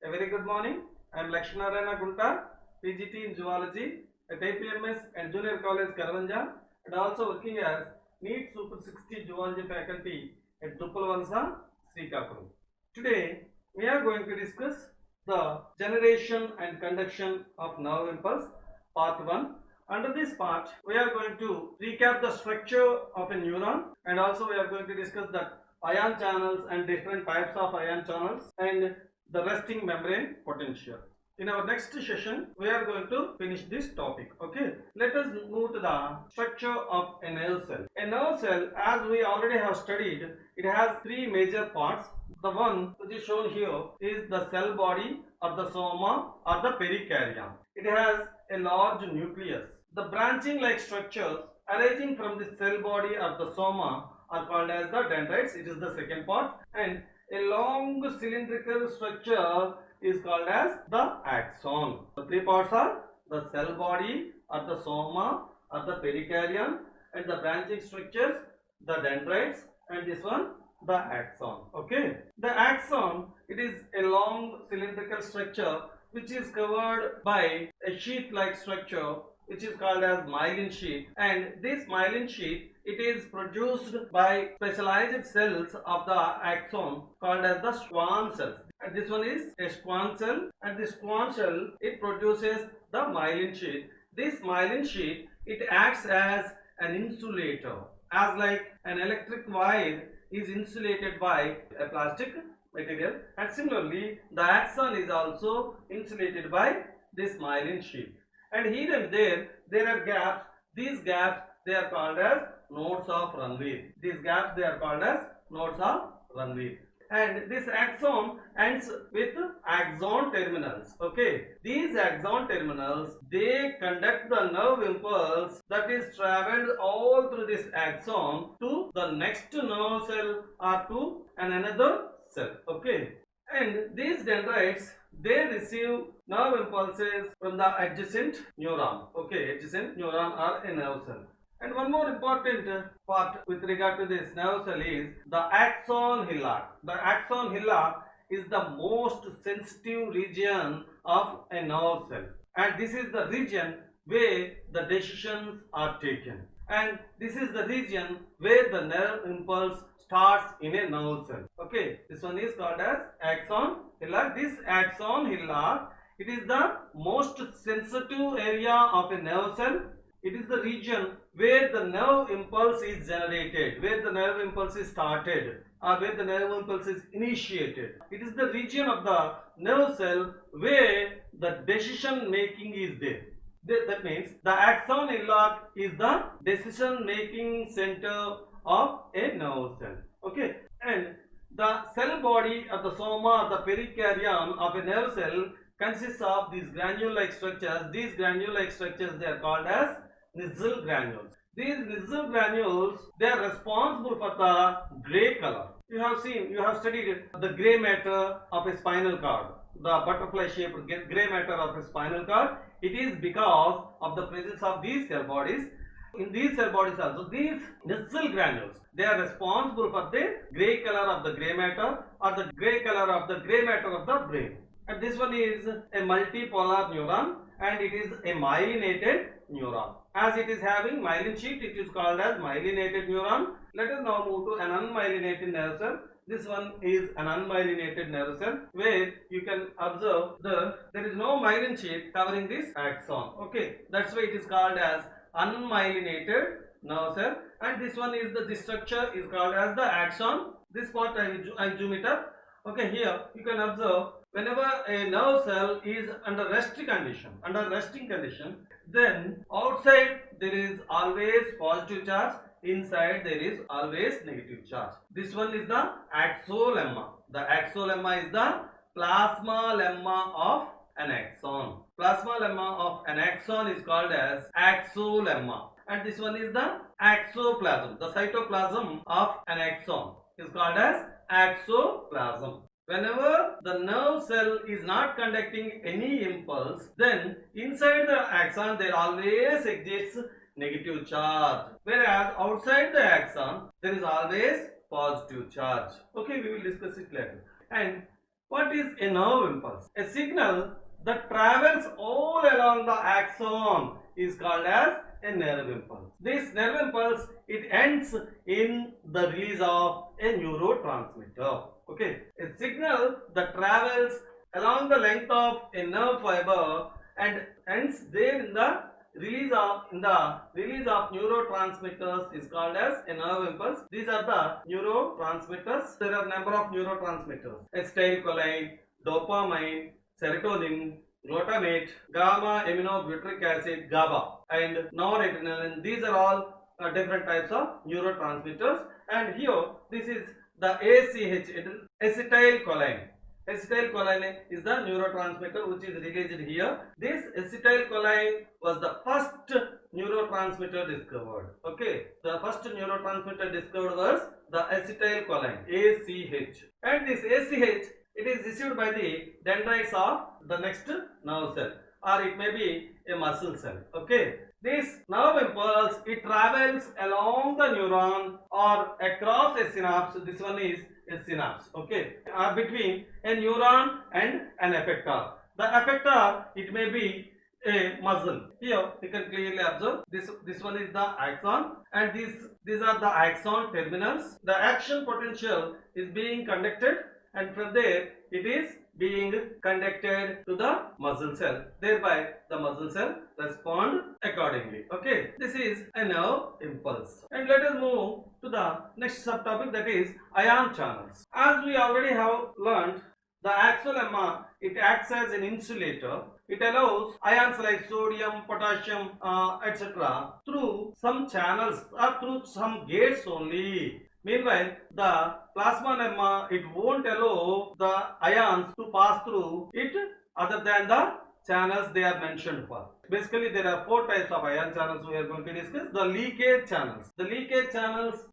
A very good morning. I am Lakshminarayana Gunta, PGT in Zoology at APMS and Junior College Karavanja, and also working as NEET Super 60 Zoology faculty at Duppalvalsa, Srikakulam. Today we are going to discuss the generation and conduction of nerve impulse, part 1. Under this part, we are going to recap the structure of a neuron, and also we are going to discuss the ion channels and different types of ion channels and the resting membrane potential. In our next session, we are going to finish this topic. Okay, let us move to the structure of a nerve cell. A nerve cell, as we already have studied, it has three major parts. The one which is shown here is the cell body or the soma or the pericardium. It has a large nucleus. The branching like structures arising from the cell body or the soma are called as the dendrites. It is the second part, and a long cylindrical structure is called as the axon. The three parts are the cell body or the soma or the pericardium, and the branching structures, the dendrites, and this one the axon. Okay, the axon, it is a long cylindrical structure which is covered by a sheath like structure which is called as myelin sheath, and this myelin sheath, it is produced by specialized cells of the axon called as the Schwann cells. And this one is a Schwann cell, and this Schwann cell, it produces the myelin sheath. This myelin sheath, it acts as an insulator, as like an electric wire is insulated by a plastic material, and similarly the axon is also insulated by this myelin sheath. And here and there are gaps. These gaps, they are called as nodes of Ranvier. These gaps, they are called as nodes of Ranvier. And this axon ends with axon terminals. Okay, these axon terminals, they conduct the nerve impulse that is traveled all through this axon to the next nerve cell or to another cell. Okay, and these dendrites, they receive nerve impulses from the adjacent neuron. Okay, adjacent neuron or a nerve cell. And one more important part with regard to this nerve cell is the axon hillock. The axon hillock is the most sensitive region of a nerve cell, and this is the region where the decisions are taken, and this is the region where the nerve impulse starts in a nerve cell. Okay, this one is called as axon hillock. This axon hillock, it is the most sensitive area of a nerve cell. It is the region where the nerve impulse is generated, where the nerve impulse is started, or where the nerve impulse is initiated. It is the region of the nerve cell where the decision making is there. That means the axon hillock is the decision making center of a nerve cell. Okay, and the cell body of the soma, the pericardium of a nerve cell consists of these granule-like structures. These granule-like structures, they are called as Nissl granules. These Nissl granules, they are responsible for the gray color. You have studied the gray matter of a spinal cord, the butterfly-shaped gray matter of a spinal cord. It is because of the presence of these cell bodies. In these cell bodies also, these Nissl granules, they are responsible for the gray color of the gray matter or the gray color of the gray matter of the brain. And this one is a multipolar neuron, and it is a myelinated neuron. As it is having myelin sheath, it is called as myelinated neuron. Let us now move to an unmyelinated nerve cell. This one is an unmyelinated nerve cell where you can observe there is no myelin sheath covering this axon. Okay, that's why it is called as unmyelinated nerve cell. And this one is the structure is called as the axon. This part I zoom it up. Okay, here you can observe whenever a nerve cell is under resting condition, then outside there is always positive charge, inside there is always negative charge. This one is the axolemma. The axolemma is the plasma lemma of an axon. Plasma lemma of an axon is called as axolemma, and this one is the axoplasm. The cytoplasm of an axon is called as axoplasm. Whenever the nerve cell is not conducting any impulse, then inside the axon there always exists negative charge, whereas outside the axon there is always positive charge. Okay, we will discuss it later. And What is a nerve impulse? A signal that travels all along the axon is called as a nerve impulse. This nerve impulse, it ends in the release of a neurotransmitter. Okay, a signal that travels along the length of a nerve fiber and ends there in the release of neurotransmitters is called as a nerve impulse. These are the neurotransmitters. There are number of neurotransmitters: acetylcholine, dopamine, serotonin, glutamate, gamma aminobutyric acid, GABA, and noradrenaline. These are all different types of neurotransmitters. And here this is the ACH, acetylcholine. Acetylcholine is the neurotransmitter which is released here. This acetylcholine was the first neurotransmitter discovered. Okay, the first neurotransmitter discovered was the acetylcholine, ACH. And this ACH, it is received by the dendrites of the next nerve cell, or it may be a muscle cell. Okay, this nerve impulse, it travels along the neuron or across a synapse. This one is a synapse. Okay, between a neuron and an effector. The effector, it may be a muscle. Here you can clearly observe this one is the axon, and these are the axon terminals. The action potential is being conducted, and from there it is being conducted to the muscle cell. Thereby the muscle cell respond accordingly. Okay, this is a nerve impulse. And let us move to the next subtopic, that is ion channels. As we already have learned, the axolemma, it acts as an insulator. It allows ions like sodium, potassium, etc. through some channels or through some gates only. Meanwhile, the plasma lemma, it won't allow the ions to pass through it other than the channels they are mentioned for. Basically, there are four types of ion channels we are going to discuss. The leakage channels,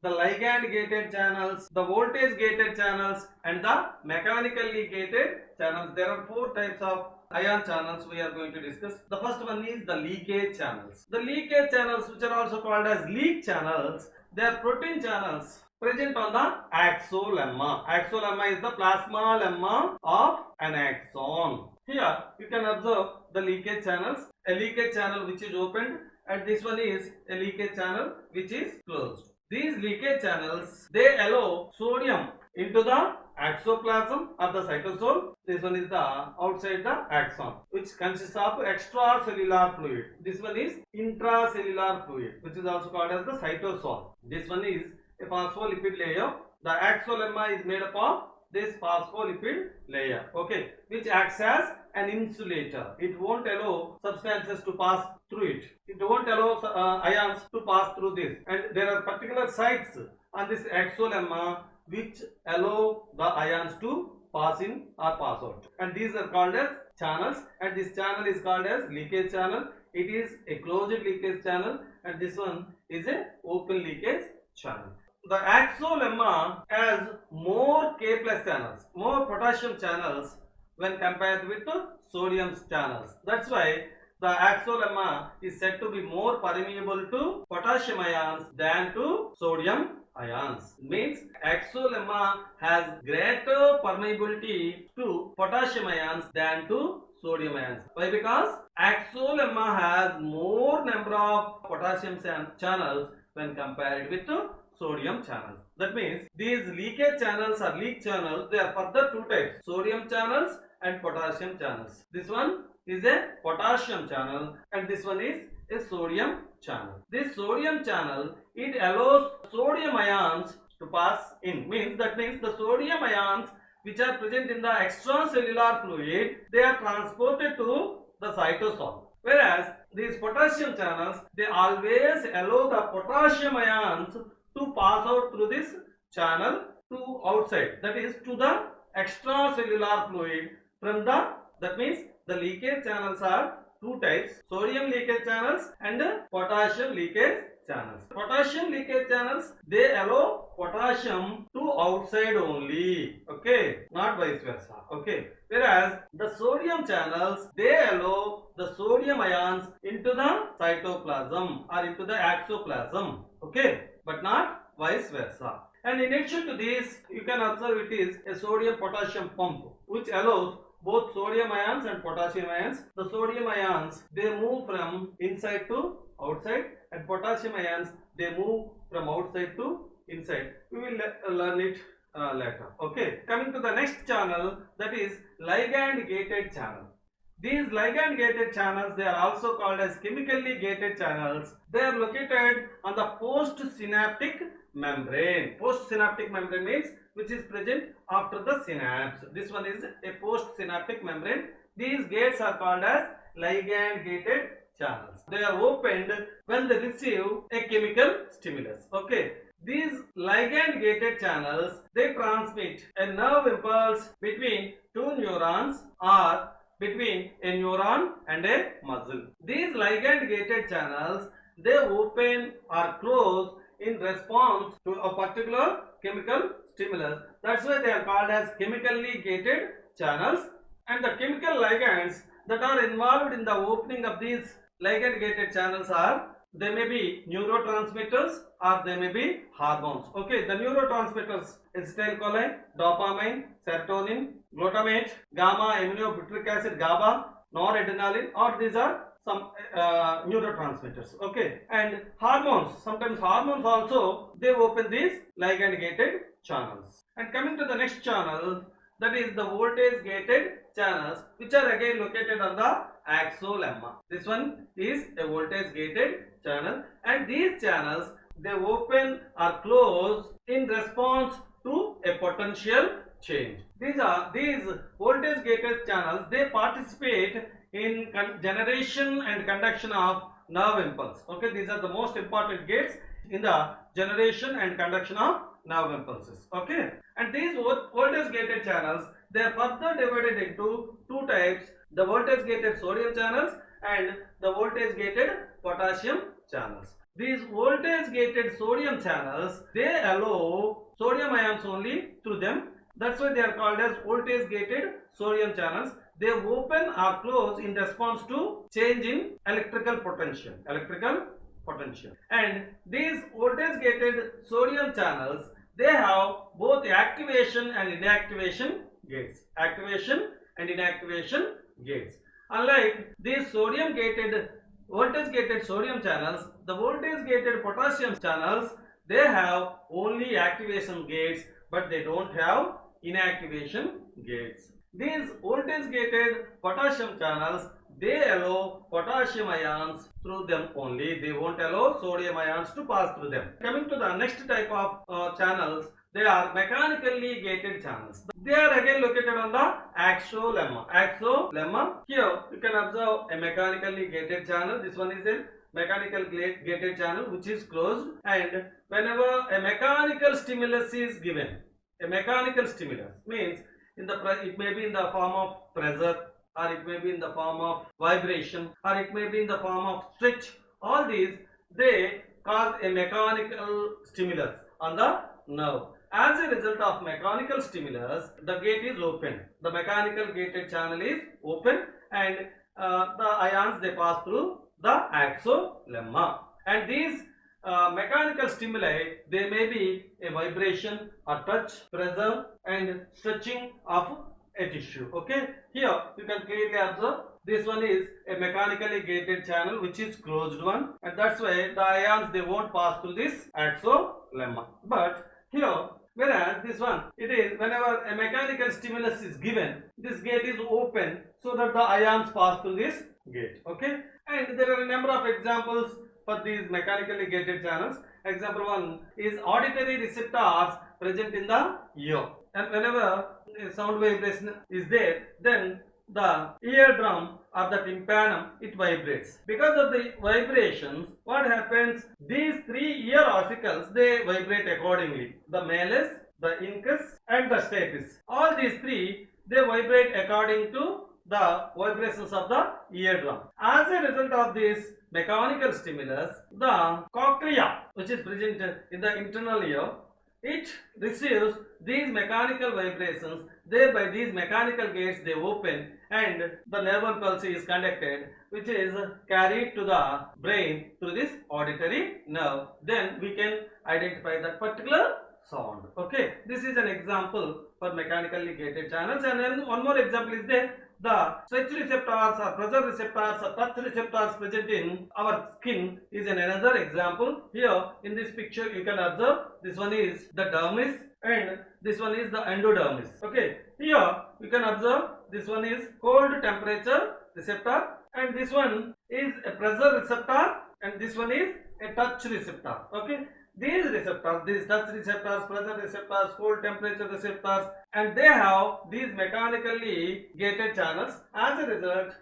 the ligand gated channels, the voltage gated channels, and the mechanically gated channels. There are four types of ion channels we are going to discuss. The first one is the leakage channels. The leakage channels, which are also called as leak channels, they are protein channels present on the axolemma. Axolemma is the plasma lemma of an axon. Here you can observe the leakage channels. A leakage channel which is opened, and this one is a leakage channel which is closed. These leakage channels, they allow sodium into the axoplasm or the cytosol. This one is the outside the axon, which consists of extracellular fluid. This one is intracellular fluid, which is also called as the cytosol. This one is a phospholipid layer. The axolemma is made up of this phospholipid layer, okay, which acts as an insulator. It won't allow substances to pass through it. It won't allow ions to pass through this. And there are particular sites on this axolemma which allow the ions to pass in or pass out. And these are called as channels. And this channel is called as leakage channel. It is a closed leakage channel, and this one is a open leakage channel. The axolemma has more K plus channels, more potassium channels when compared with sodium channels. That's why the axolemma is said to be more permeable to potassium ions than to sodium ions. Means axolemma has greater permeability to potassium ions than to sodium ions. Why? Because axolemma has more number of potassium channels when compared with sodium channels. That means these leakage channels or leak channels, they are further two types: sodium channels and potassium channels. This one is a potassium channel, and this one is a sodium channel. This sodium channel, it allows sodium ions to pass in. That means the sodium ions which are present in the extracellular fluid, they are transported to the cytosol. Whereas these potassium channels, they always allow the potassium ions to pass out through this channel to outside, that is to the extracellular fluid from the, that means the leakage channels are two types: sodium leakage channels and potassium leakage channels. Potassium leakage channels, they allow potassium to outside only, okay, not vice versa, okay. Whereas the sodium channels, they allow the sodium ions into the cytoplasm or into the axoplasm, okay, but not vice versa. And in addition to this, you can observe it is a sodium potassium pump. which allows both sodium ions and potassium ions. The sodium ions, they move from inside to outside, and potassium ions, they move from outside to inside. We will learn it later. Okay, coming to the next channel, that is ligand gated channel. These ligand gated channels, they are also called as chemically gated channels. They are located on the postsynaptic membrane. Postsynaptic membrane means which is present after the synapse. This one is a postsynaptic membrane. These gates are called as ligand gated channels. They are opened when they receive a chemical stimulus. Okay. These ligand gated channels, they transmit a nerve impulse between two neurons or between a neuron and a muscle. These ligand gated channels, they open or close in response to a particular chemical stimulus. That's why they are called as chemically gated channels. And the chemical ligands that are involved in the opening of these ligand gated channels are, they may be neurotransmitters or they may be hormones. Okay, the neurotransmitters: acetylcholine, dopamine, serotonin, glutamate, gamma aminobutyric acid, GABA, noradrenaline, or these are some neurotransmitters. Okay, and hormones, sometimes hormones also, they open these ligand gated channels. And coming to the next channel, that is the voltage gated channels, which are again located on the axolemma. This one is a voltage gated channel, and these channels, they open or close in response to a potential change. These voltage gated channels, they participate in generation and conduction of nerve impulse. Okay, these are the most important gates in the generation and conduction of nerve impulses. Okay, and these voltage gated channels, they are further divided into two types: the voltage gated sodium channels and the voltage gated potassium channels. These voltage gated sodium channels, they allow sodium ions only through them. That's why they are called as voltage gated sodium channels. They open or close in response to change in electrical potential. And these voltage gated sodium channels, they have both activation and inactivation gates. Unlike these voltage gated sodium channels, the voltage gated potassium channels, they have only activation gates, but they don't have inactivation gates. These voltage gated potassium channels, they allow potassium ions through them only. They won't allow sodium ions to pass through them. Coming to the next type of channels, they are mechanically gated channels. They are again located on the axolemma. Here you can observe a mechanically gated channel. This one is a mechanical gated channel which is closed, and whenever a mechanical stimulus is given, a mechanical stimulus means it may be in the form of pressure, or it may be in the form of vibration, or it may be in the form of stretch. All these, they cause a mechanical stimulus on the nerve. As a result of mechanical stimulus, the gate is open. The mechanical gated channel is open, and the ions, they pass through the axolemma. And these mechanical stimuli, they may be a vibration, a touch, pressure, and stretching of a tissue. Okay, here you can clearly observe this one is a mechanically gated channel which is closed one, and that's why the ions, they won't pass through this axolemma. But here, whereas this one, it is whenever a mechanical stimulus is given, this gate is open so that the ions pass through this gate. Okay, and there are a number of examples for these mechanically gated channels. Example 1 is auditory receptors present in the ear, and whenever a sound vibration is there, then the eardrum or the tympanum, it vibrates. Because of the vibrations, what happens? These three ear ossicles, they vibrate accordingly: the malleus, the incus, and the stapes. All these three, they vibrate according to the vibrations of the eardrum. As a result of this mechanical stimulus, the cochlea, which is present in the internal ear, it receives these mechanical vibrations. Thereby these mechanical gates, they open, and the nerve impulse is conducted, which is carried to the brain through this auditory nerve. Then we can identify that particular sound. Okay, this is an example for mechanically gated channels. And then one more example is there. The stretch receptors or pressure receptors or touch receptors present in our skin is another example. Here in this picture you can observe this one is the dermis and this one is the endodermis. Okay, here you can observe this one is cold temperature receptor and this one is a pressure receptor and this one is a touch receptor. Okay, these receptors, these touch receptors, pressure receptors, cold temperature receptors, and they have these mechanically gated channels. As a result,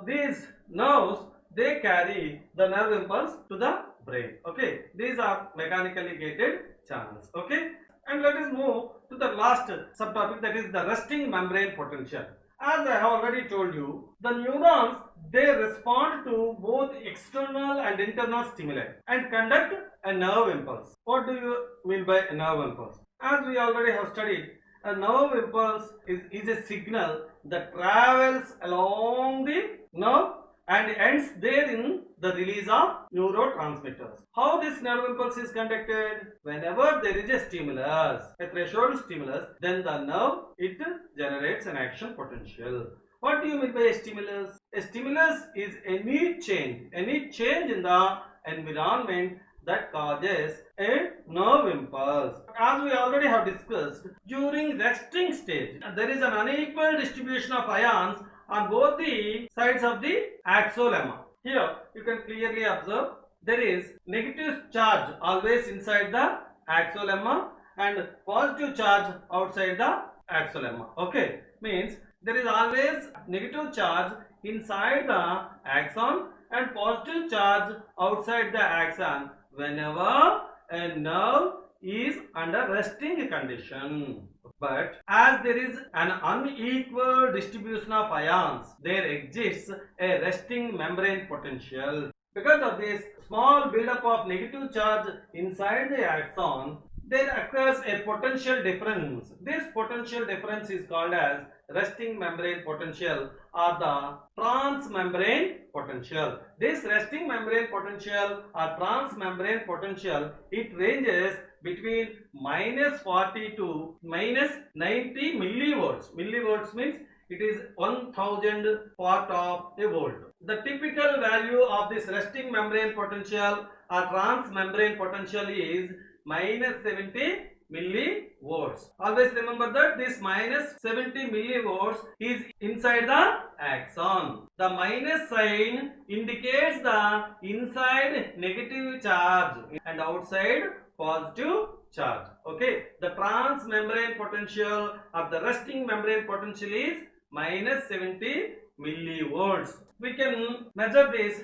these nerves, they carry the nerve impulse to the brain. Okay, these are mechanically gated channels. Okay, and let us move to the last subtopic, that is the resting membrane potential. As I have already told you, the neurons, they respond to both external and internal stimuli and conduct a nerve impulse. What do you mean by a nerve impulse? As we already have studied, a nerve impulse is a signal that travels along the nerve and ends there in the release of neurotransmitters. How this nerve impulse is conducted? Whenever there is a stimulus, a threshold stimulus, then the nerve, it generates an action potential. What do you mean by a stimulus? A stimulus is any change in the environment that causes a nerve impulse. As we already have discussed, during resting stage, there is an unequal distribution of ions on both the sides of the axolemma. Here you can clearly observe there is negative charge always inside the axolemma and positive charge outside the axolemma. Okay, means there is always negative charge inside the axon and positive charge outside the axon whenever a nerve is under resting condition. But as there is an unequal distribution of ions, there exists a resting membrane potential. Because of this small buildup of negative charge inside the axon, there occurs a potential difference. This potential difference is called as resting membrane potential or the transmembrane potential. This resting membrane potential or transmembrane potential, it ranges between -40 to -90 millivolts. Millivolts means it is 1000 part of a volt. The typical value of this resting membrane potential or transmembrane potential is -70 millivolts. Always remember that this -70 millivolts is inside the axon. The minus sign indicates the inside negative charge and outside positive charge. Okay, the transmembrane potential of the resting membrane potential is -70 millivolts. We can measure this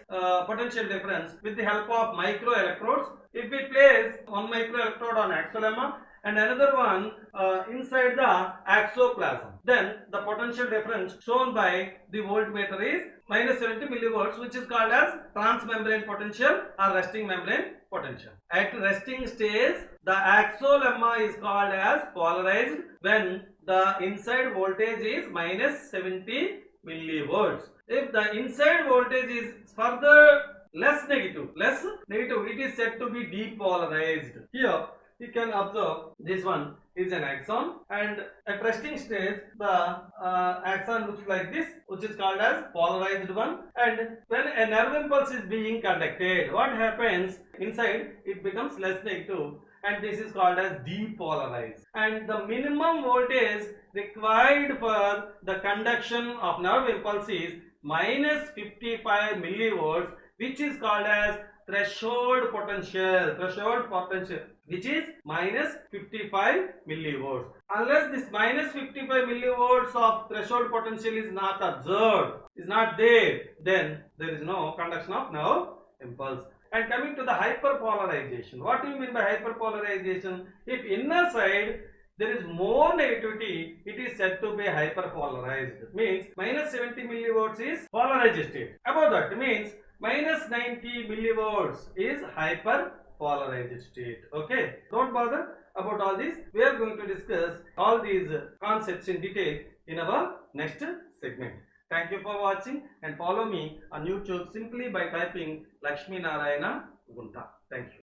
potential difference with the help of microelectrodes. If we place one microelectrode on axolemma and another one inside the axoplasm, then the potential difference shown by the voltmeter is -70 millivolts, which is called as transmembrane potential or resting membrane potential. At resting stage, the axolemma is called as polarized when the inside voltage is -70 millivolts. If the inside voltage is further less negative, it is said to be depolarized. Here you can observe this one is an axon, and at resting stage the axon looks like this, which is called as polarized one. And when a nerve impulse is being conducted, what happens inside? It becomes less negative, and this is called as depolarized. And the minimum voltage required for the conduction of nerve impulse is -55 millivolts, which is called as threshold potential, which is -55 millivolts. Unless this -55 millivolts of threshold potential is not observed, is not there, then there is no conduction of nerve impulse. And coming to the hyperpolarization, what do you mean by hyperpolarization? If inner side there is more negativity, it is said to be hyperpolarized. Means -70 millivolts is polarized state. Above that means -90 millivolts is hyperpolarized state. Okay, don't bother about all this. We are going to discuss all these concepts in detail in our next segment. Thank you for watching and follow me on YouTube simply by typing Lakshmi Narayana Gunta. Thank you.